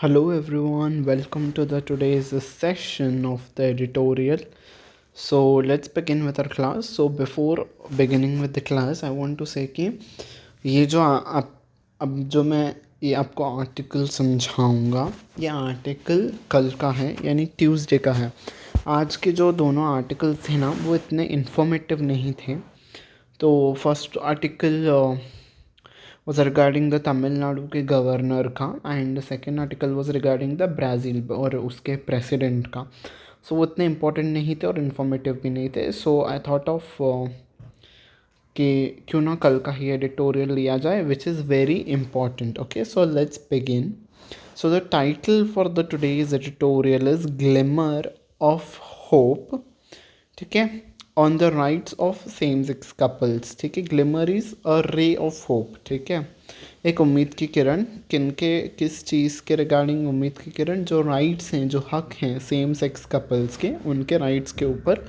Hello everyone, welcome to the today's session of the editorial. So let's begin with our class. So before beginning with the class, I want to say कि ये जो आप अब जो मैं ये आपको आर्टिकल समझाऊंगा, ये आर्टिकल कल का है यानी ट्यूसडे का है। आज के जो दोनों आर्टिकल्स थे ना वो इतने इन्फॉर्मेटिव नहीं थे। तो first article was regarding the Tamil Nadu के गवर्नर का and second article was regarding the Brazil और उसके प्रेसिडेंट का। सो वो इतने इम्पोर्टेंट नहीं थे और इन्फॉर्मेटिव भी नहीं थे। सो आई थॉट ऑफ कि क्यों ना कल का ही एडिटोरियल लिया जाए which is very important. Okay, so let's begin. So the title for the today's editorial is glimmer of hope. ठीक है, on the rights of same sex couples. ठीक है, glimmer is a ray of hope. ठीक है, एक उम्मीद की किरण। किनके, किस चीज़ के रिगार्डिंग उम्मीद की किरण? जो राइट्स हैं, जो हक हैं सेम सेक्स कपल्स के, उनके राइट्स के ऊपर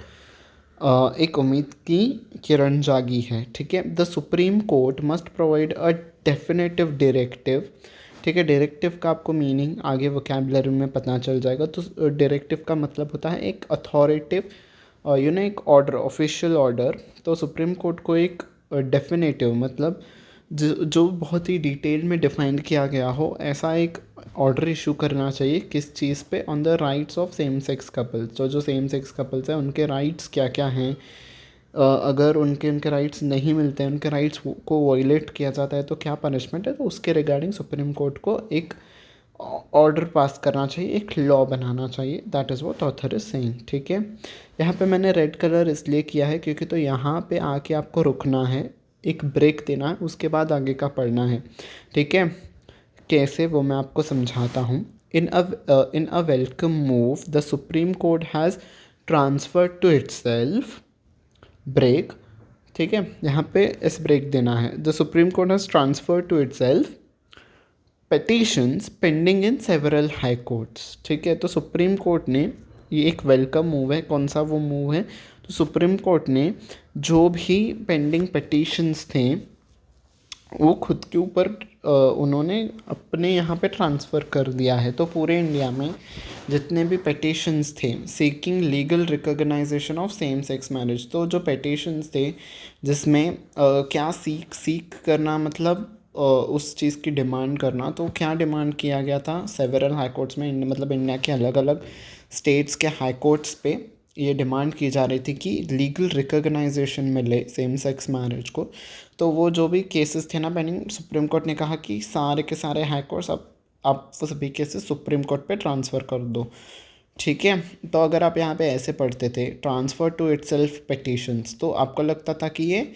एक उम्मीद की किरण जागी है। ठीक है, the Supreme court must provide a definitive directive. ठीक है, डायरेक्टिव का आपको मीनिंग आगे वोकैबुलरी में पता चल जाएगा। तो डायरेक्टिव का मतलब होता है एक अथॉरिटिव एक ऑर्डर, ऑफिशियल ऑर्डर। तो सुप्रीम कोर्ट को एक डेफिनेटिव मतलब जो बहुत ही डिटेल में डिफाइन किया गया हो, ऐसा एक ऑर्डर इशू करना चाहिए। किस चीज़ पे? On the rights of same sex couples. तो जो सेम सेक्स कपल्स हैं उनके राइट्स क्या क्या हैं, अगर उनके राइट्स नहीं मिलते हैं, उनके राइट्स को वायलेट किया जाता है तो क्या पनिशमेंट है, तो उसके रिगार्डिंग सुप्रीम कोर्ट को एक ऑर्डर पास करना चाहिए, एक लॉ बनाना चाहिए। That is what author is saying. ठीक है, यहाँ पे मैंने रेड कलर इसलिए किया है क्योंकि तो यहाँ पे आके आपको रुकना है, एक ब्रेक देना है, उसके बाद आगे का पढ़ना है। ठीक है, कैसे वो मैं आपको समझाता हूँ। In a welcome move the Supreme Court has transferred to itself break. ठीक है, यहाँ पे इस ब्रेक देना है। The Supreme Court has transferred to itself petitions pending in several high courts. ठीक है, तो सुप्रीम कोर्ट ने, ये एक वेलकम मूव है। कौन सा वो मूव है? तो सुप्रीम कोर्ट ने जो भी पेंडिंग पेटिशंस थे वो खुद के ऊपर उन्होंने अपने यहाँ पे ट्रांसफ़र कर दिया है। तो पूरे इंडिया में जितने भी पेटिशंस थे seeking legal recognition of same sex marriage, तो जो पेटिशंस थे जिसमें क्या सीक करना मतलब उस चीज़ की डिमांड करना, तो क्या डिमांड किया गया था सेवरल हाई कोर्ट्स में, मतलब इंडिया के अलग अलग स्टेट्स के हाई कोर्ट्स पे ये डिमांड की जा रही थी कि लीगल रिकॉग्नाइजेशन मिले सेम सेक्स मैरिज को। तो वो जो भी केसेस थे ना पेंडिंग, सुप्रीम कोर्ट ने कहा कि सारे के सारे हाई कोर्ट्स अब आप वो सभी केसेस सुप्रीम कोर्ट पे ट्रांसफ़र कर दो। ठीक है, तो अगर आप यहाँ पे ऐसे पढ़ते थे ट्रांसफ़र टू इटसेल्फ पेटिशंस, तो आपको लगता था कि ये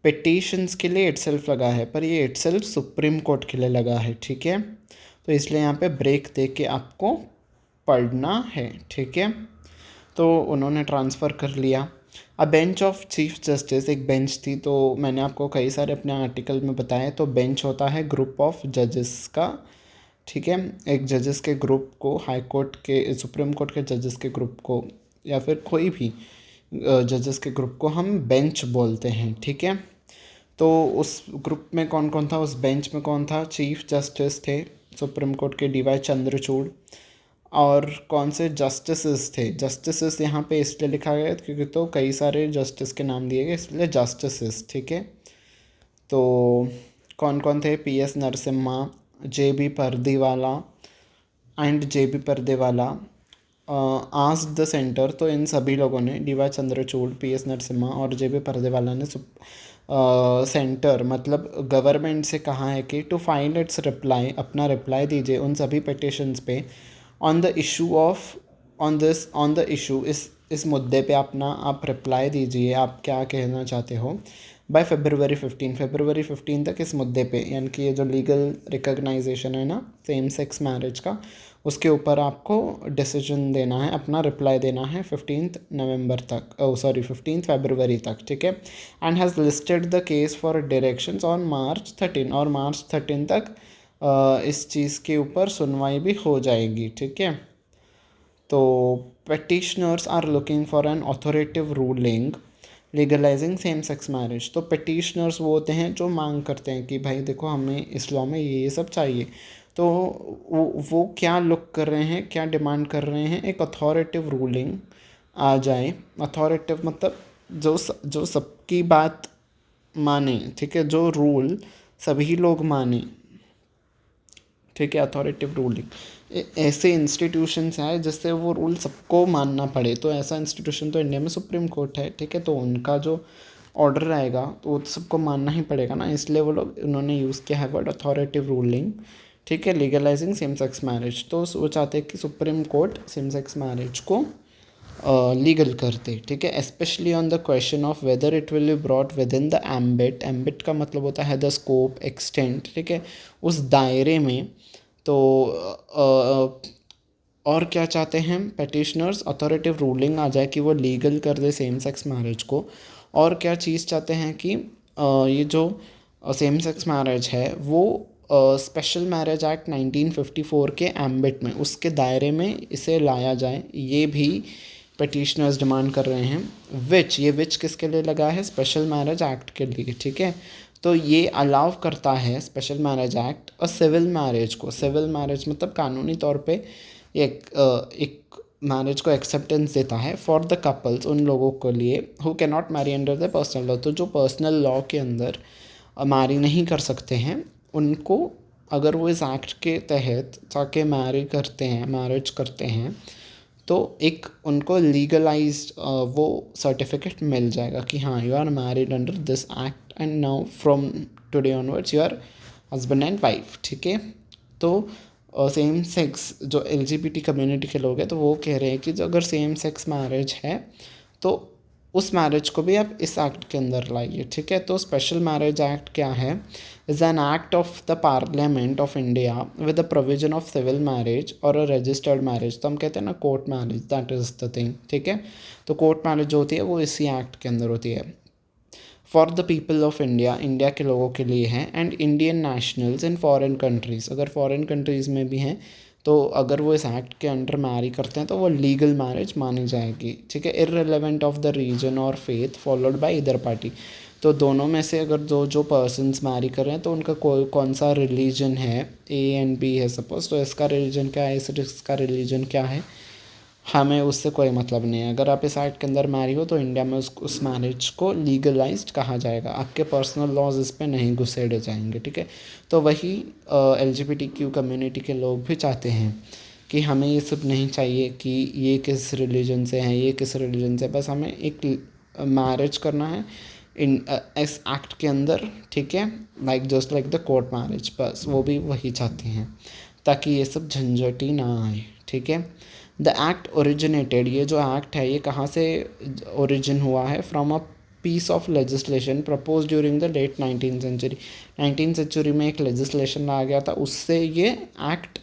पेटिशंस के लिए इटसेल्फ लगा है, पर ये इटसेल्फ सुप्रीम कोर्ट के लिए लगा है। ठीक है, तो इसलिए यहाँ पे ब्रेक दे के आपको पढ़ना है। ठीक है, तो उन्होंने ट्रांसफ़र कर लिया। अ बेंच ऑफ चीफ जस्टिस, एक बेंच थी। तो मैंने आपको कई सारे अपने आर्टिकल में बताया, तो बेंच होता है ग्रुप ऑफ जजेस का। ठीक है, एक जजेस के ग्रुप को, हाई कोर्ट के, सुप्रीम कोर्ट के जजेस के ग्रुप को, या फिर कोई भी जजेस के ग्रुप को हम बेंच बोलते हैं। ठीक है, तो उस ग्रुप में कौन कौन था, उस बेंच में कौन था? चीफ जस्टिस थे सुप्रीम कोर्ट के डी वाई चंद्रचूड़। और कौन से जस्टिसेस थे? जस्टिसेस यहाँ पे इसलिए लिखा गया क्योंकि तो कई सारे जस्टिस के नाम दिए गए, इसलिए जस्टिसेस। ठीक है, तो कौन कौन थे? P S Narasimha, J B Pardiwala and J B Pardiwala, ask the centre. तो इन सभी लोगों ने, D Y Chandrachud, P S Narasimha और जे बी पर्देवाला ने सेंटर मतलब गवर्नमेंट से कहा है कि टू फाइल इट्स रिप्लाई, अपना रिप्लाई दीजिए उन सभी पिटिशन्स पे on the issue of on the issue, इस मुद्दे पे अपना आप रिप्लाई दीजिए, आप क्या कहना चाहते हो, बाय फरवरी 15 तक इस मुद्दे पे, यानी कि ये जो लीगल रिकॉग्नाइजेशन है ना सेम सेक्स मैरिज का, उसके ऊपर आपको डिसीजन देना है, अपना रिप्लाई देना है 15 नवंबर तक, 15 फरवरी तक। ठीक है, and has listed the case for directions on March 13, और मार्च 13 तक इस चीज़ के ऊपर सुनवाई भी हो जाएगी। ठीक है, तो petitioners are looking for an authoritative ruling legalising same sex marriage. तो पेटिशनर्स वो होते हैं जो मांग करते हैं कि भाई देखो हमें इस लॉ में ये सब चाहिए। तो वो क्या लुक कर रहे हैं, क्या डिमांड कर रहे हैं, एक अथॉरिटिव रूलिंग आ जाए। अथॉरिटिव मतलब जो सबकी बात माने, ठीक है, जो रूल सभी लोग माने, ठीक है, अथॉरिटिव रूलिंग। ऐसे इंस्टीट्यूशंस हैं जिससे वो रूल सबको मानना पड़े, तो ऐसा इंस्टीट्यूशन तो इंडिया में सुप्रीम कोर्ट है, ठीक है। तो उनका जो ऑर्डर रहेगा तो वो तो सबको मानना ही पड़ेगा ना, इसलिए वो लोग उन्होंने यूज़ किया है वर्ड अथॉरिटिव रूलिंग, ठीक है, लीगलाइजिंग सेम सेक्स मैरिज। तो वो चाहते हैं कि supreme court same sex marriage को लीगल करते, ठीक है, specially on the question of whether it will be brought with in the ambit. Ambit का मतलब होता है द स्कोप, एक्सटेंट, ठीक है, उस दायरे में। तो और क्या चाहते हैं पेटिशनर्स, अथॉरिटिव रूलिंग आ जाए कि वो लीगल कर दे सेम सेक्स मैरिज को। और क्या चीज़ चाहते हैं कि ये जो सेम सेक्स मैरिज है वो स्पेशल मैरिज एक्ट 1954 के एम्बिट में, उसके दायरे में इसे लाया जाए, ये भी पटिशनर्स डिमांड कर रहे हैं। विच किसके लिए लगा है, स्पेशल मैरिज एक्ट के लिए, ठीक है। तो ये अलाउ करता है स्पेशल मैरिज एक्ट और सिविल मैरिज को। सिविल मैरिज मतलब कानूनी तौर पे एक मैरिज को एक्सेप्टेंस देता है फॉर द कपल्स, उन लोगों के लिए who can not marry under the personal law. तो जो पर्सनल लॉ के अंदर मैरी नहीं कर सकते हैं, उनको अगर वो इस एक्ट के तहत जाके मैरिज करते हैं, तो एक उनको लीगलाइज्ड वो सर्टिफिकेट मिल जाएगा कि हाँ you are married under this act and now from today onwards you are husband and wife, ठीक है। तो सेम सेक्स जो LGBT कम्युनिटी के लोग हैं, तो वो कह रहे हैं कि जो अगर सेम सेक्स मैरिज है तो उस मैरिज को भी आप इस एक्ट के अंदर लाइए, ठीक है। तो स्पेशल मैरिज एक्ट क्या है, is an act of the parliament of India with the provision of civil marriage और अ रजिस्टर्ड मैरिज। तो हम कहते हैं ना court marriage, that is the thing, ठीक है। तो कोर्ट मैरिज जो होती है वो इसी एक्ट के अंदर होती है। For the people of India, India के लोगों के लिए है, and Indian nationals in foreign countries, अगर फॉरेन कंट्रीज़ में भी हैं तो अगर वो इस एक्ट के अंडर मैरी करते हैं तो वो लीगल मैरिज मानी जाएगी, ठीक है, इररिलेवेंट ऑफ द रीजन और faith followed by either party. तो दोनों में से अगर जो पर्सन्स मैरी कर रहे हैं तो उनका कौन सा रिलीजन है, A एंड B है सपोज, तो इसका रिलीजन क्या है, इसका रिलीजन क्या है, हमें उससे कोई मतलब नहीं है। अगर आप इस एक्ट के अंदर मैरी हो तो इंडिया में उस मैरिज को लीगलाइज्ड कहा जाएगा, आपके पर्सनल लॉज इस पर नहीं घुसेड़े जाएंगे, ठीक है। तो वही LGBTQ कम्युनिटी के लोग भी चाहते हैं कि हमें ये सब नहीं चाहिए कि ये किस रिलीजन से हैं, ये किस रिलीजन से, बस हमें एक मैरिज करना है इन इस एक्ट के अंदर, ठीक है, like just like the court marriage, बस वो भी वही चाहते हैं ताकि ये सब झंझट ही ना आए, ठीक है। द एक्ट ओरिजिनेटेड, ये जो एक्ट है ये कहाँ से ओरिजिन हुआ है, from a piece of legislation propose during the late 19th century. 19th century में एक लेजिस्लेशन लाया गया था, उससे ये एक्ट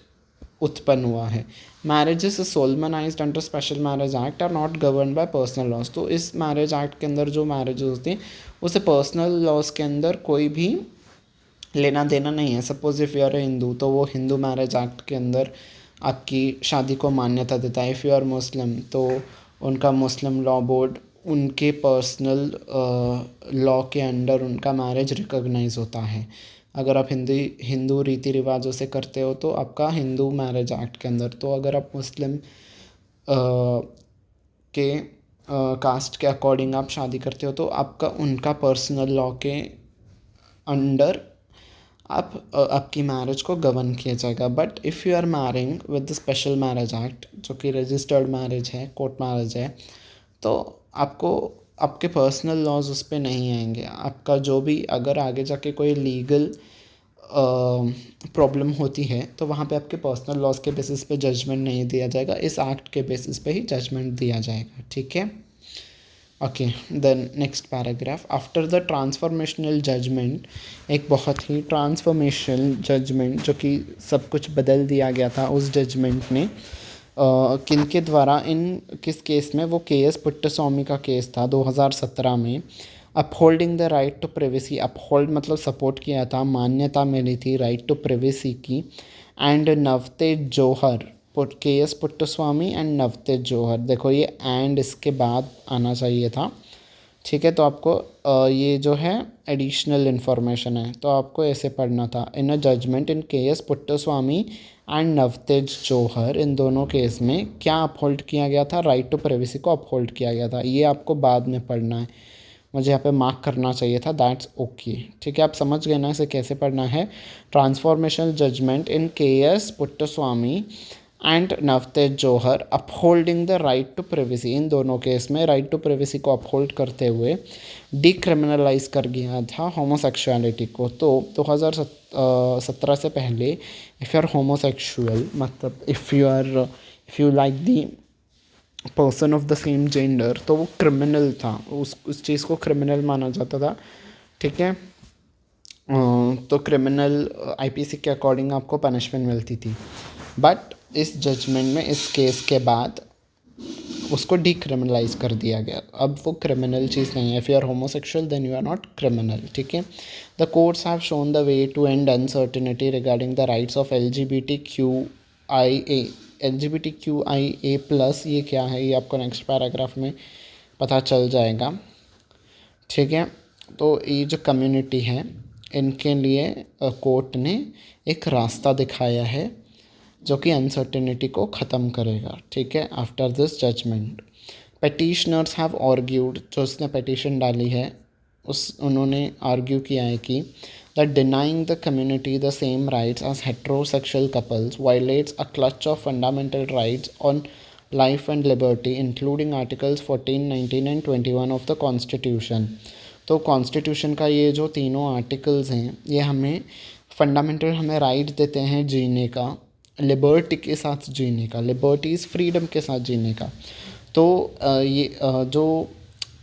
उत्पन्न हुआ है। Marriages solemnised under special marriage act are not govern by personal laws. तो इस मैरिज एक्ट के अंदर जो मैरिजेस होती हैं उसे पर्सनल लॉज के अंदर कोई भी लेना देना नहीं है। Suppose if you R A Hindu तो वो हिंदू मैरिज एक्ट के अंदर आपकी शादी को मान्यता देता है। इफ़ यू आर मुस्लिम तो उनका मुस्लिम लॉ बोर्ड उनके पर्सनल लॉ के अंडर उनका मैरिज रिकॉग्नाइज होता है। अगर आप हिंदू रीति रिवाजों से करते हो तो आपका हिंदू मैरिज एक्ट के अंदर, तो अगर आप मुस्लिम के कास्ट के अकॉर्डिंग आप शादी करते हो तो आपका उनका पर्सनल लॉ के अंडर आपकी मैरिज को गवर्न किया जाएगा। But if you are marrying with the special marriage act जो कि रजिस्टर्ड मैरिज है, कोर्ट मैरिज है, तो आपको आपके पर्सनल लॉज उस पर नहीं आएंगे। आपका जो भी अगर आगे जाके कोई लीगल प्रॉब्लम होती है तो वहाँ पे आपके पर्सनल लॉज के बेसिस पे जजमेंट नहीं दिया जाएगा, इस एक्ट के बेसिस पे ही जजमेंट दिया जाएगा, ठीक है। Okay, then next paragraph, after the transformational judgement, एक बहुत ही ट्रांसफॉर्मेशनल जजमेंट जो कि सब कुछ बदल दिया गया था, उस जजमेंट ने किन के द्वारा, इन किस केस में, वो KS पुट्टस्वामी का केस था 2017 में। Upholding the right to privacy, uphold मतलब सपोर्ट किया था, मान्यता मिली थी राइट टू प्रिवेसी की। And Navtej Johar, KS Puttaswamy and Navtej Johar, देखो ये एंड इसके बाद आना चाहिए था, ठीक है। तो आपको ये जो है एडिशनल इन्फॉर्मेशन है, तो आपको ऐसे पढ़ना था। इन अ judgement in K S Puttaswamy and Navtej जौहर, इन दोनों केस में क्या अपहोल्ड किया गया था? राइट टू प्राइवेसी को अपहोल्ड किया गया था। ये आपको बाद में पढ़ना है, मुझे यहाँ पे मार्क करना चाहिए था, दैट्स ओके। ठीक है, आप समझ गए ना इसे कैसे पढ़ना है। Transformational judgment in K S Puttaswamy and Navtej Johar upholding the right to privacy, इन दोनों केस में राइट टू प्राइवेसी को अपहोल्ड करते हुए डिक्रिमिनलाइज कर गया था होमोसेक्सुअलिटी को। तो 2017 से पहले इफ़ यू आर होमोसेक्सुअल, मतलब if you like the person of the same gender, तो वो क्रिमिनल था, उस चीज़ को क्रिमिनल माना जाता था। ठीक है, तो क्रिमिनल आईपीसी के अकॉर्डिंग आपको पनिशमेंट मिलती थी। बट इस जजमेंट में, इस केस के बाद उसको डिक्रिमिनलाइज कर दिया गया, अब वो क्रिमिनल चीज़ नहीं है। If you are homosexual then you are not criminal. ठीक है, the courts have shown the way to end uncertainty regarding the rights of LGBTQIA plus. ये क्या है, ये आपको नेक्स्ट पैराग्राफ में पता चल जाएगा। ठीक है, तो ये जो कम्युनिटी है, इनके लिए कोर्ट ने एक रास्ता दिखाया है जो कि अनसर्टेनिटी को ख़त्म करेगा। ठीक है, after this judgement petitioners have argued, जो उसने पेटिशन डाली है उन्होंने आर्ग्यू किया है कि that denying the community the same rights as heterosexual couples violates a clutch of fundamental rights on life and liberty including articles 14, 19 and 21 of the constitution. तो constitution का ये जो तीनों आर्टिकल्स हैं, ये हमें फंडामेंटल हमें राइट देते हैं जीने का, लिबर्टी के साथ जीने का, लिबर्टीज़ फ्रीडम के साथ जीने का। तो जो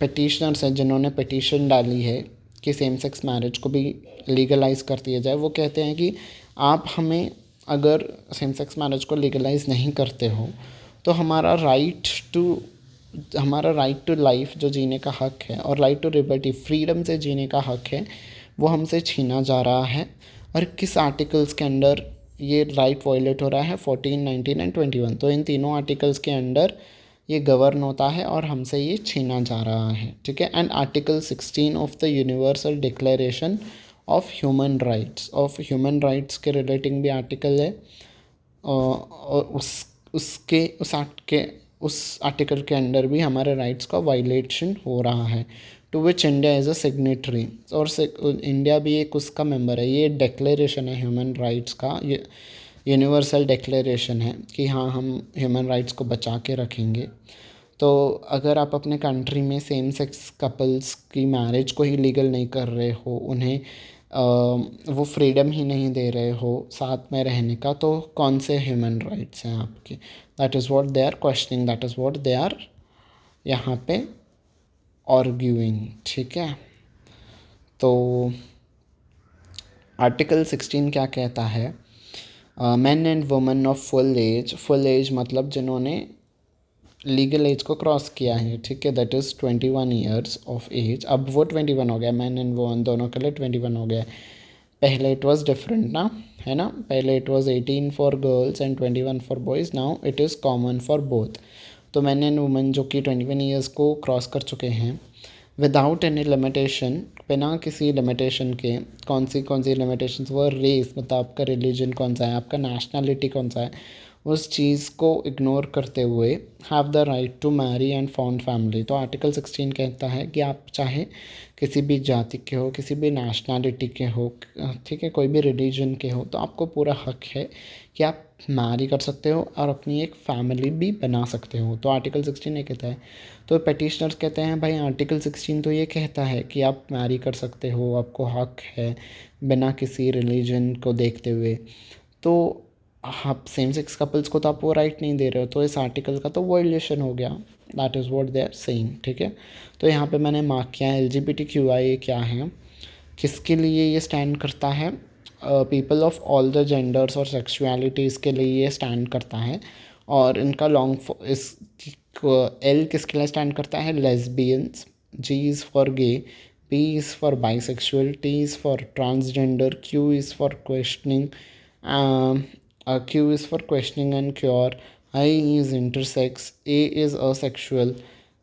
पिटिशनर्स हैं, जिन्होंने पिटीशन डाली है कि सेम सेक्स मैरिज को भी लीगलाइज कर दिया जाए, वो कहते हैं कि आप हमें अगर सेम सेक्स मैरिज को लीगलाइज नहीं करते हो तो हमारा राइट टू लाइफ जो जीने का हक है और राइट टू लिबर्टी फ्रीडम से जीने का हक है, वो हमसे छीना जा रहा है। और किस आर्टिकल्स के अंडर ये राइट वायलेट हो रहा है? 14, 19 एंड 21। तो इन तीनों आर्टिकल्स के अंडर ये गवर्न होता है और हमसे ये छीना जा रहा है। ठीक है, and article 16 of the universal declaration of human rights के रिलेटिंग भी आर्टिकल है। और उस आर्टिकल के अंडर भी हमारे राइट्स का वायलेशन हो रहा है, to which India as a signatory. और इंडिया भी एक उसका मेंबर है। ये डिक्लेरेशन है ह्यूमन राइट्स का, ये यूनिवर्सल डिक्लेरेशन है कि हाँ, हम ह्यूमन राइट्स को बचा के रखेंगे। तो अगर आप अपने कंट्री में सेम सेक्स कपल्स की मैरिज को ही लीगल नहीं कर रहे हो, उन्हें वो फ्रीडम ही नहीं दे रहे हो साथ में रहने का, तो कौन से ह्यूमन राइट्स हैं आपके? That is what they are questioning, that is what they are यहाँ पे आर्ग्यूइंग। ठीक है, तो आर्टिकल 16 क्या कहता है? Man and women of full age मतलब जिन्होंने लीगल एज को क्रॉस किया है। ठीक है, that is 21 years of age. अब वो 21 हो गया, मैन एंड वुमेन दोनों के लिए 21 हो गया। पहले इट वाज डिफरेंट ना, है ना? पहले it was 18 for girls and 21 for boys, now it is common for both. तो मैन एंड वुमेन जो कि 21 ईयर्स को क्रॉस कर चुके हैं विदाउट एनी लिमिटेशन, बिना किसी लिमिटेशन के। कौन सी लिमिटेशंस? वो रेस, मतलब आपका रिलीजन कौन सा है, आपका नेशनलिटी कौन सा है, उस चीज़ को इग्नोर करते हुए have the right to marry and found family. तो आर्टिकल 16 कहता है कि आप चाहे किसी भी जाति के हो, किसी भी नेशनलिटी के हो, ठीक है, कोई भी रिलीजन के हो, तो आपको पूरा हक है कि आप मैरी कर सकते हो और अपनी एक फैमिली भी बना सकते हो। तो आर्टिकल 16 ये कहता है। तो पेटिशनर्स कहते हैं भाई आर्टिकल 16 तो ये कहता है कि आप मैरी कर सकते हो, आपको हक है बिना किसी रिलीजन को देखते हुए। तो आप सेम सेक्स कपल्स को तो आप वो राइट नहीं दे रहे हो, तो इस आर्टिकल का तो वायलेशन हो गया। That is what they are saying. ठीक है, तो यहाँ पे मैंने मार्क किया है LGBTQIA क्या है, किसके लिए ये स्टैंड करता है? People of all the genders और सेक्सुअलिटीज़ के लिए ये स्टैंड करता है। और इनका इस L किसके लिए स्टैंड करता है? Lesbians. G is for gay, P is for bisexual, T is for transgender, Q is for questioning, Q is for questioning and cure, I is intersex, A is asexual,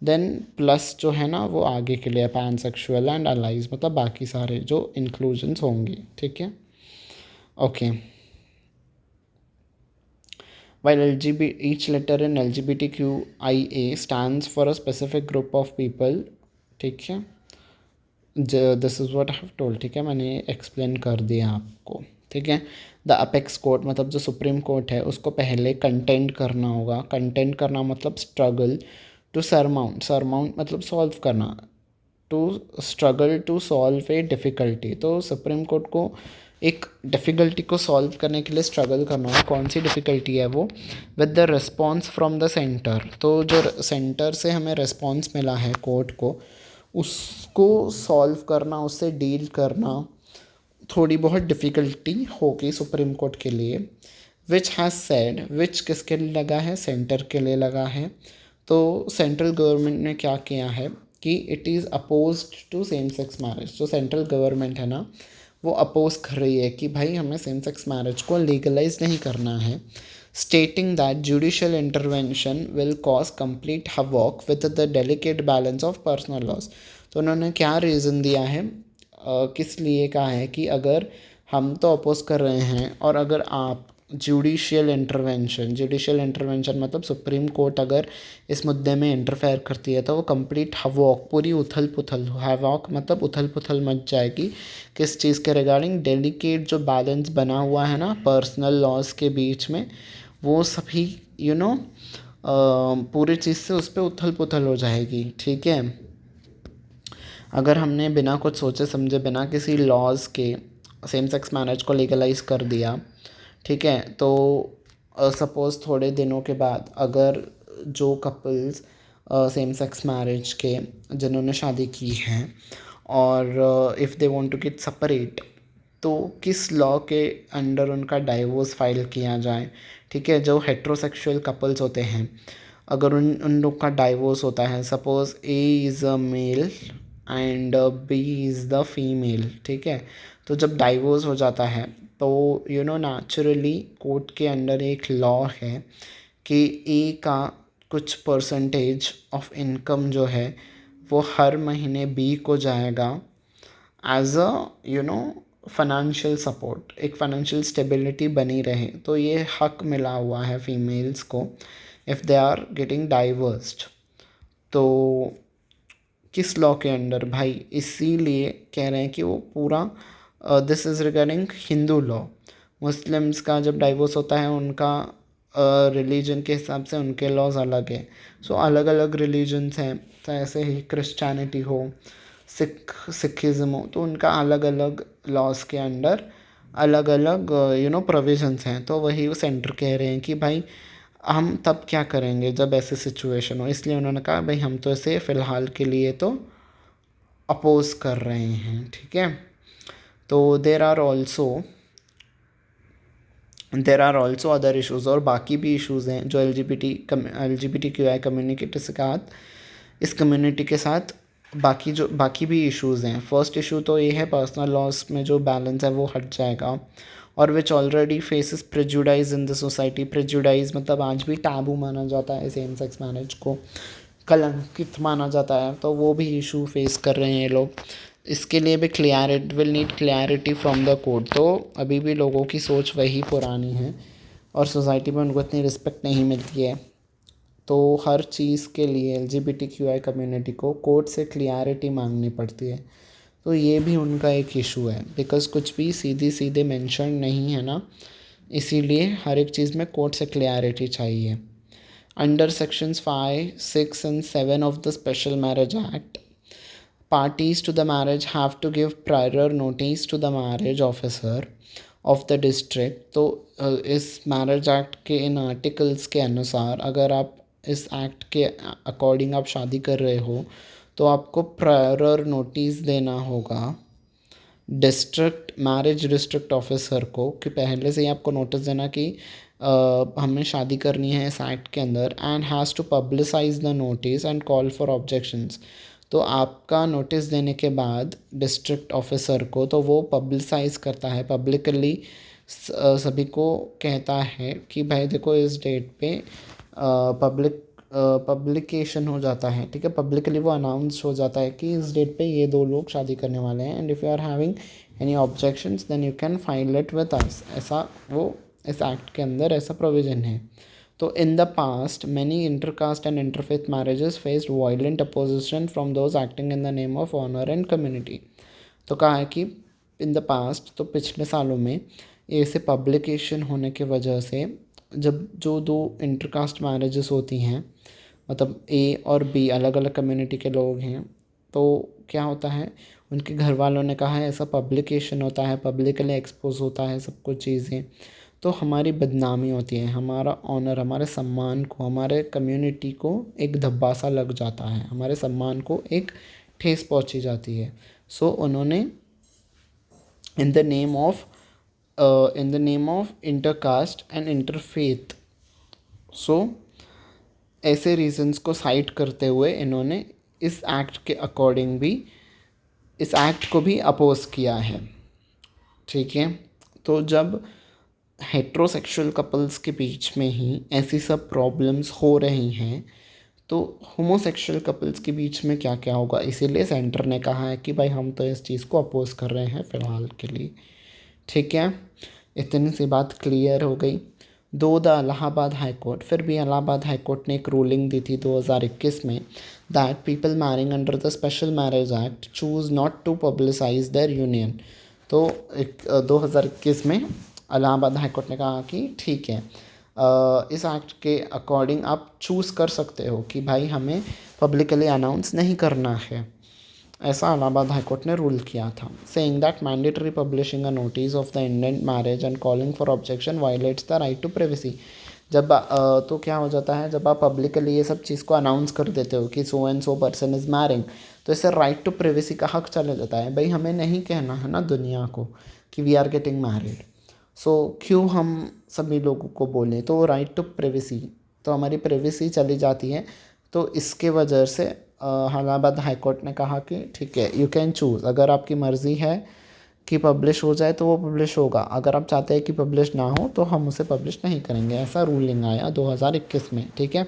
then plus जो है ना वो आगे के लिए pansexual and allies, मतलब बाकी सारे जो इंक्लूजन्स होंगे, ठीक है। Okay, while each letter in LGBTQIA stands for a specific group of people, ठीक है, this is what I have told, ठीक है, मैंने एक्सप्लेन कर दिया आपको, ठीक है। द अपेक्स कोर्ट मतलब जो सुप्रीम कोर्ट है उसको पहले कंटेंट करना होगा। कंटेंट करना मतलब स्ट्रगल टू सरमाउंट, सरमाउंट मतलब सॉल्व करना, to struggle to solve a difficulty. तो सुप्रीम कोर्ट को एक डिफ़िकल्टी को सॉल्व करने के लिए स्ट्रगल करना है। कौन सी डिफ़िकल्टी है वो? With the response from the centre. तो जो सेंटर से हमें रिस्पॉन्स मिला है कोर्ट को, उसको सॉल्व करना, उससे डील करना थोड़ी बहुत डिफ़िकल्टी होगी सुप्रीम कोर्ट के लिए। विच हैज़ सेड, विच किसके लिए लगा है? सेंटर के लिए लगा है। तो सेंट्रल गवर्नमेंट ने क्या किया है कि it is opposed to same sex marriage. जो सेंट्रल गवर्नमेंट है ना वो अपोज कर रही है कि भाई हमें सेम सेक्स मैरिज को लीगलाइज नहीं करना है। Stating that judicial intervention will cause complete havoc with the delicate balance of personal laws. तो उन्होंने क्या रीज़न दिया है, किस लिए कहा है कि अगर हम तो अपोज कर रहे हैं और अगर आप जुडिशियल इंटरवेंशन मतलब सुप्रीम कोर्ट अगर इस मुद्दे में इंटरफेयर करती है तो वो कंप्लीट हवॉक, पूरी उथल पुथल, हवॉक मतलब उथल पुथल मच जाएगी। किस चीज़ के रिगार्डिंग? डेलिकेट जो बैलेंस बना हुआ है ना पर्सनल लॉज के बीच में, वो सभी पूरी चीज़ से उस पर उथल पुथल हो जाएगी, ठीक है। अगर हमने बिना कुछ सोचे समझे, बिना किसी लॉज के सेम सेक्स मैरिज को लीगलाइज कर दिया, ठीक है, तो सपोज़ थोड़े दिनों के बाद अगर जो कपल्स सेम सेक्स मैरिज के जिन्होंने शादी की है और if they want to get separate, तो किस लॉ के अंडर उनका डाइवोर्स फाइल किया जाए, ठीक है। जो हेट्रोसेक्सुअल कपल्स होते हैं, अगर उन लोग का डाइवोर्स होता है, suppose A is a male and B is the female, ठीक है, तो जब डाइवोर्स हो जाता है तो नेचुरली कोर्ट के अंडर एक लॉ है कि ए का कुछ परसेंटेज ऑफ इनकम जो है वो हर महीने बी को जाएगा एज अ फाइनेंशियल सपोर्ट, एक फाइनेंशियल स्टेबिलिटी बनी रहे। तो ये हक मिला हुआ है फीमेल्स को if they are getting divorced. तो किस लॉ के अंडर भाई? इसीलिए कह रहे हैं कि वो पूरा this is regarding Hindu law. Muslims का जब डाइवोर्स होता है उनका रिलीजन के हिसाब से उनके लॉज अलग हैं। सो अलग अलग रिलीजन्स हैं, तो ऐसे ही क्रिश्चियनिटी हो, सिखिज़्म हो, तो उनका अलग अलग लॉज के अंडर अलग अलग प्रोविजंस हैं। तो वही वो सेंटर कह रहे हैं कि भाई हम तब क्या करेंगे जब ऐसी सिचुएशन हो। इसलिए उन्होंने कहा भाई हम तो इसे फ़िलहाल के लिए तो अपोज कर रहे हैं, ठीक है। तो there are also other issues, और बाकी भी इशूज़ हैं जो LGBTQI कम्युनिटी के साथ, इस कम्युनिटी के साथ बाकी भी इश्यूज़ हैं। फर्स्ट इशू तो ये है पर्सनल लॉस में जो बैलेंस है वो हट जाएगा, और विच already faces prejudice in the society. Prejudice मतलब आज भी टैबू माना जाता है सेम सेक्स मैरिज को, कलंकित माना जाता है, तो वो भी इशू फेस कर रहे हैं ये लोग। इसके लिए भी will need clarity from the court. तो अभी भी लोगों की सोच वही पुरानी है और सोसाइटी में उनको इतनी रिस्पेक्ट नहीं मिलती है। तो हर चीज़ के लिए LGBTQI कम्युनिटी को कोर्ट से क्लियरिटी मांगनी पड़ती है। तो ये भी उनका एक इशू है, बिकॉज़ कुछ भी सीधे मेंशन नहीं है ना, इसीलिए हर एक चीज़ में कोर्ट से क्लियरिटी चाहिए। Under sections 5, 6 and 7 of the Special Marriage Act, parties to the marriage have to give prior notice to the marriage officer of the district. तो इस मैरिज एक्ट के इन आर्टिकल्स के अनुसार अगर आप इस एक्ट के अकॉर्डिंग आप शादी कर रहे हो तो आपको प्रायर नोटिस देना होगा मैरिज डिस्ट्रिक्ट ऑफिसर को, कि पहले से ही आपको नोटिस देना कि हमें शादी करनी है इस एक्ट के अंदर, and has to publicise the notice and call for objections. तो आपका नोटिस देने के बाद डिस्ट्रिक्ट ऑफिसर को, तो वो पब्लिसाइज करता है पब्लिकली, सभी को कहता है कि भाई देखो इस डेट पे पब्लिक पब्लिकेशन हो जाता है, ठीक है, पब्लिकली वो अनाउंस हो जाता है कि इस डेट पे ये दो लोग शादी करने वाले हैं, and if you are having any objections then you can file it with us, ऐसा वो इस एक्ट के अंदर ऐसा प्रोविज़न है। तो in the past many intercaste and interfaith marriages faced violent opposition from those acting in the name of honour and community. तो कहा है कि इन द पास्ट, तो पिछले सालों में ऐसे पब्लिकेशन होने की वजह से जब जो दो इंटरकास्ट मैरिजेस होती हैं, मतलब ए और बी अलग अलग कम्युनिटी के लोग हैं, तो क्या होता है, उनके घर वालों ने कहा है ऐसा पब्लिकेशन होता है, पब्लिकली एक्सपोज होता है सब कुछ चीज़ें, तो हमारी बदनामी होती है, हमारा ऑनर, हमारे सम्मान को, हमारे कम्युनिटी को एक धब्बा सा लग जाता है, हमारे सम्मान को एक ठेस पहुंची जाती है। सो उन्होंने in the name of intercaste and interfaith, so ऐसे रीजंस को साइट करते हुए इन्होंने इस एक्ट के अकॉर्डिंग भी इस एक्ट को भी अपोज किया है, ठीक है। तो जब हेट्रोसेक्सुअल कपल्स के बीच में ही ऐसी सब प्रॉब्लम्स हो रही हैं, तो होमोसेक्सुअल कपल्स के बीच में क्या क्या होगा, इसीलिए सेंटर ने कहा है कि भाई हम तो इस चीज़ को अपोज कर रहे हैं फ़िलहाल के लिए, ठीक है। इतनी सी बात क्लियर हो गई। दो द इलाहाबाद हाई कोर्ट, फिर भी इलाहाबाद हाई कोर्ट ने एक रूलिंग दी थी 2021 में, that people marrying under the special marriage act choose not to publicise their union. तो 2021 में इलाहाबाद हाई कोर्ट ने कहा कि ठीक है, इस एक्ट के अकॉर्डिंग आप चूज़ कर सकते हो कि भाई हमें पब्लिकली अनाउंस नहीं करना है, ऐसा इलाहाबाद हाई कोर्ट ने रूल किया था, saying that mandatory publishing a notice of the intended marriage and calling for objection violates the right to privacy. जब तो क्या हो जाता है, जब आप पब्लिकली ये सब चीज़ को अनाउंस कर देते हो कि so and so person is marrying, तो इससे राइट टू प्राइवेसी का हक चला जाता है। भाई हमें नहीं कहना है ना दुनिया को कि वी आर गेटिंग मैरिड, सो क्यों हम सभी लोगों को बोलें, तो राइट टू प्राइवेसी, तो हमारी प्राइवेसी चली जाती है। तो इसके वजह से इलाहाबाद हाई कोर्ट ने कहा कि ठीक है, यू कैन चूज़, अगर आपकी मर्ज़ी है कि पब्लिश हो जाए तो वो पब्लिश होगा, अगर आप चाहते हैं कि पब्लिश ना हो तो हम उसे पब्लिश नहीं करेंगे, ऐसा रूलिंग आया 2021 में, ठीक है।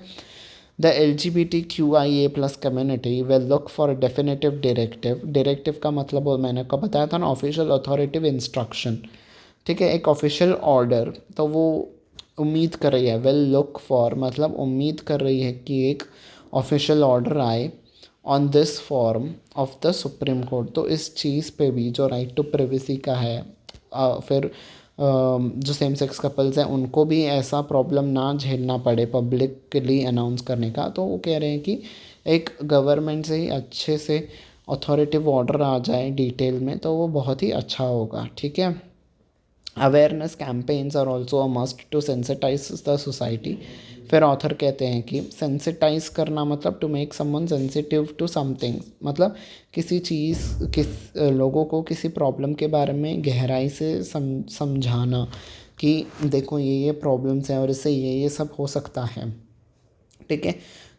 The LGBTQIA+ community will look for definitive directive, directive का मतलब वो मैंने आपको बताया था ना, ऑफिशियल अथॉरिटिव इंस्ट्रक्शन, ठीक है, एक ऑफिशियल ऑर्डर। तो वो उम्मीद कर रही है, विल लुक फॉर मतलब उम्मीद कर रही है कि एक ऑफिशियल ऑर्डर आए on this form of the Supreme court. तो इस चीज़ पे भी जो राइट टू प्राइवेसी का है, फिर जो सेम सेक्स कपल्स हैं उनको भी ऐसा प्रॉब्लम ना झेलना पड़े पब्लिकली अनाउंस करने का, तो वो कह रहे हैं कि एक गवर्नमेंट से ही अच्छे से अथॉरिटिव ऑर्डर आ जाए डिटेल में, तो वो बहुत ही अच्छा होगा, ठीक है। Awareness campaigns are also a must to sensitise the society. फिर ऑथर कहते हैं कि सेंसिटाइज करना मतलब to make someone sensitive to something, मतलब किसी चीज़ लोगों को किसी प्रॉब्लम के बारे में गहराई से समझाना कि देखो ये प्रॉब्लम्स हैं और इससे ये सब हो सकता है, ठीक है।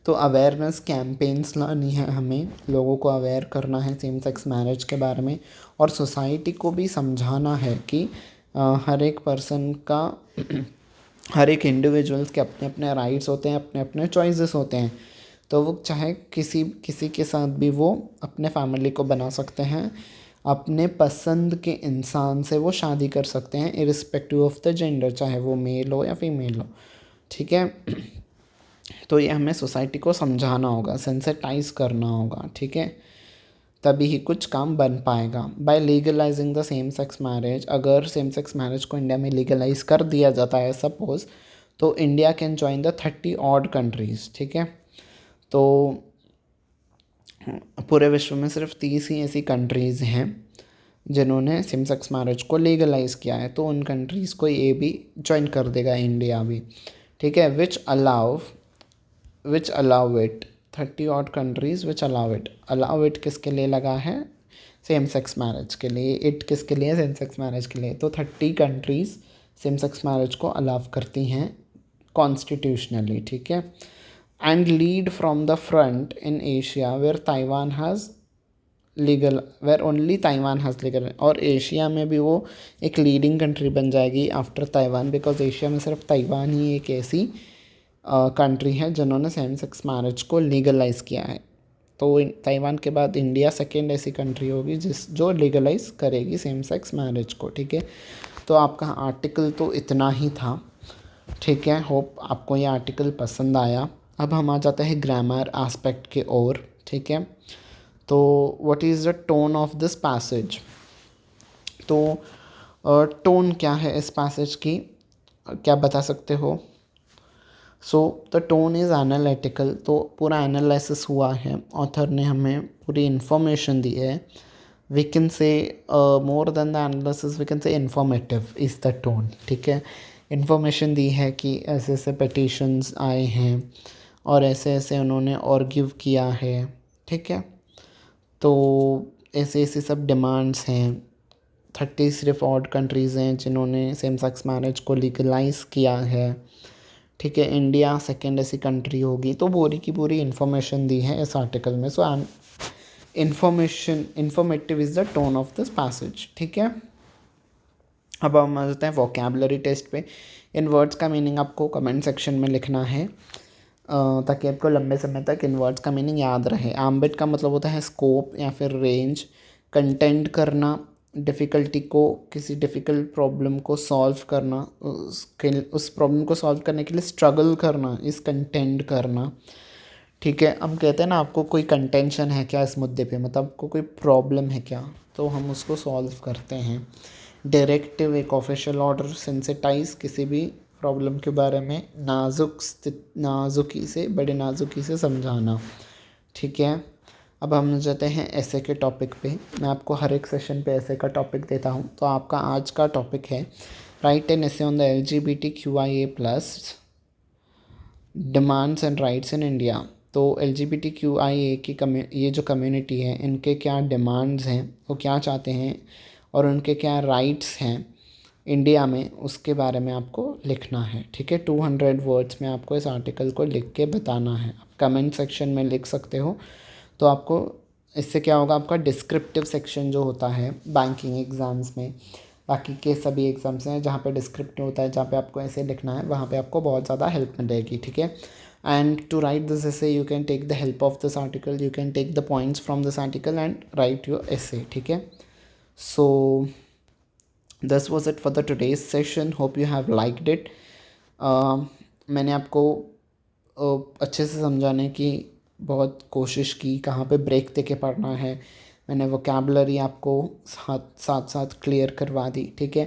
तो अवेयरनेस कैंपेन्स लानी है, हमें लोगों को अवेयर करना है सेम सेक्स मैरिज के बारे में, और सोसाइटी को भी समझाना है कि हर एक पर्सन का हर एक इंडिविजुअल्स के अपने अपने राइट्स होते हैं, अपने अपने चॉइसेस होते हैं, तो वो चाहे किसी किसी के साथ भी वो अपने फैमिली को बना सकते हैं, अपने पसंद के इंसान से वो शादी कर सकते हैं इरिस्पेक्टिव ऑफ द जेंडर, चाहे वो मेल हो या फीमेल हो, ठीक है। तो ये हमें सोसाइटी को समझाना होगा, सेंसिटाइज करना होगा, ठीक है, तभी ही कुछ काम बन पाएगा। By legalising the same sex marriage, अगर सेम सेक्स मैरिज को इंडिया में लीगलाइज कर दिया जाता है सपोज़, तो India can join the 30 odd countries, ठीक है। तो पूरे विश्व में सिर्फ 30 ही ऐसी कंट्रीज़ हैं जिन्होंने सेम सेक्स मैरिज को लीगलाइज किया है, तो उन कंट्रीज़ को ये भी ज्वाइन कर देगा इंडिया भी, ठीक है। Which allow it 30 odd countries which allow it किसके लिए लगा है, सेम सेक्स मैरिज के लिए, इट किसके लिए, सेम सेक्स मैरिज के लिए। तो 30 कंट्रीज़ सेम सेक्स मैरिज को अलाउ करती हैं कॉन्स्टिट्यूशनली, ठीक है। And lead from the front in Asia where only Taiwan has legal, और एशिया में भी वो एक लीडिंग कंट्री बन जाएगी आफ्टर ताइवान, बिकॉज एशिया में सिर्फ ताइवान ही एक ऐसी कंट्री है जिन्होंने सेम सेक्स मैरिज को लीगलाइज किया है। तो ताइवान के बाद इंडिया सेकेंड ऐसी कंट्री होगी जो लीगलाइज करेगी सेम सेक्स मैरिज को। ठीक है, तो आपका आर्टिकल तो इतना ही था। ठीक है, होप आपको ये आर्टिकल पसंद आया। अब हम आ जाते हैं ग्रामर एस्पेक्ट के ओर। ठीक है, तो what is the tone of this passage. तो टोन क्या है इस पैसेज की, क्या बता सकते हो? So the tone is analytical, तो पूरा एनालिसिस हुआ है, ऑथर ने हमें पूरी इन्फॉर्मेशन दी है। We can say more than the analysis, we can say informative is the tone. ठीक है, इन्फॉर्मेशन दी है कि ऐसे ऐसे पिटिशन्स आए हैं और ऐसे ऐसे उन्होंने आर्ग्यू किया है। ठीक है, तो ऐसे ऐसे सब डिमांड्स हैं। 30 सिर्फ ऑड कंट्रीज़ हैं जिन्होंने सेम सेक्स मैरिज को लीगलाइज किया है। ठीक है, इंडिया सेकेंड ऐसी कंट्री होगी। तो पूरी की पूरी इन्फॉर्मेशन दी है इस आर्टिकल में। So informative is the tone of this passage. ठीक है, अब हम आ जाते हैं वोकेबलरी टेस्ट पे। इन वर्ड्स का मीनिंग आपको कमेंट सेक्शन में लिखना है ताकि आपको लंबे समय तक इन वर्ड्स का मीनिंग याद रहे। एम्बिट का मतलब होता है स्कोप या फिर रेंज। कंटेंड करना, डिफ़िकल्टी को, किसी डिफ़िकल्ट प्रॉब्लम को सॉल्व करना, उस प्रॉब्लम को सॉल्व करने के लिए स्ट्रगल करना, इस कंटेंड करना। ठीक है, हम कहते हैं ना आपको कोई कंटेंशन है क्या इस मुद्दे पे, मतलब आपको कोई प्रॉब्लम है क्या, तो हम उसको सॉल्व करते हैं। डायरेक्टिव एक ऑफिशियल ऑर्डर। सेंसिटाइज किसी भी प्रॉब्लम के बारे में नाजुकी से, बड़े नाजुकी से समझाना। ठीक है, अब हम जाते हैं ऐसे के टॉपिक पे। मैं आपको हर एक सेशन पे ऐसे का टॉपिक देता हूँ। तो आपका आज का टॉपिक है राइट एन ऐसे on the LGBTQIA+ demands and rights in India. तो LGBTQIA की ये जो कम्युनिटी है, इनके क्या डिमांड्स हैं, वो क्या चाहते हैं और उनके क्या राइट्स हैं इंडिया में, उसके बारे में आपको लिखना है। ठीक है, 200 वर्ड्स में आपको इस आर्टिकल को लिख के बताना है। आप कमेंट सेक्शन में लिख सकते हो। तो आपको इससे क्या होगा, आपका डिस्क्रिप्टिव सेक्शन जो होता है बैंकिंग एग्ज़ाम्स में, बाकी के सभी एग्ज़ाम्स हैं जहाँ पे डिस्क्रिप्टिव होता है, जहाँ पे आपको ऐसे लिखना है, वहाँ पे आपको बहुत ज़्यादा हेल्प मिलेगी। ठीक है, and to write this essay you can take the help of this article, you can take the points from this article and write your essay. ठीक है, so this was it for the today's session, hope you have liked it. मैंने आपको अच्छे से समझाने की बहुत कोशिश की, कहाँ पे ब्रेक दे के पढ़ना है। मैंने वोकेबलरी आपको साथ साथ क्लियर करवा दी। ठीक है,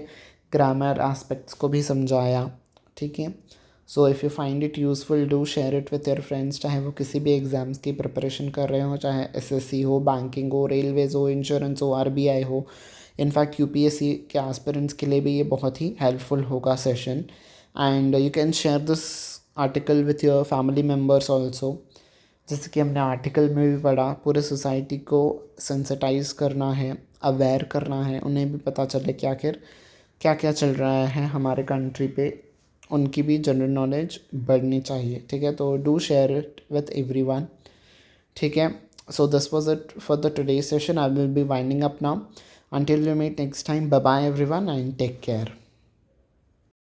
ग्रामर एस्पेक्ट्स को भी समझाया। ठीक है, so if you find it useful do share it with your friends, चाहे वो किसी भी एग्ज़ाम्स की प्रिपरेशन कर रहे हो, चाहे SSC हो, बैंकिंग हो, रेलवेज़ हो, इंश्योरेंस हो, RBI हो। इनफैक्ट UPSC के एस्पिरेंट्स के लिए भी ये बहुत ही हेल्पफुल होगा session. And you can share this article with your family members also. जैसे कि हमने आर्टिकल में भी पढ़ा, पूरे सोसाइटी को सेंसिटाइज करना है, अवेयर करना है, उन्हें भी पता चले कि आखिर क्या क्या चल रहा है हमारे कंट्री पे, उनकी भी जनरल नॉलेज बढ़नी चाहिए। ठीक है, तो do share it with everyone. ठीक है, so this was it for the today session. I will be winding up now. Until we meet next time, bye bye everyone and take care.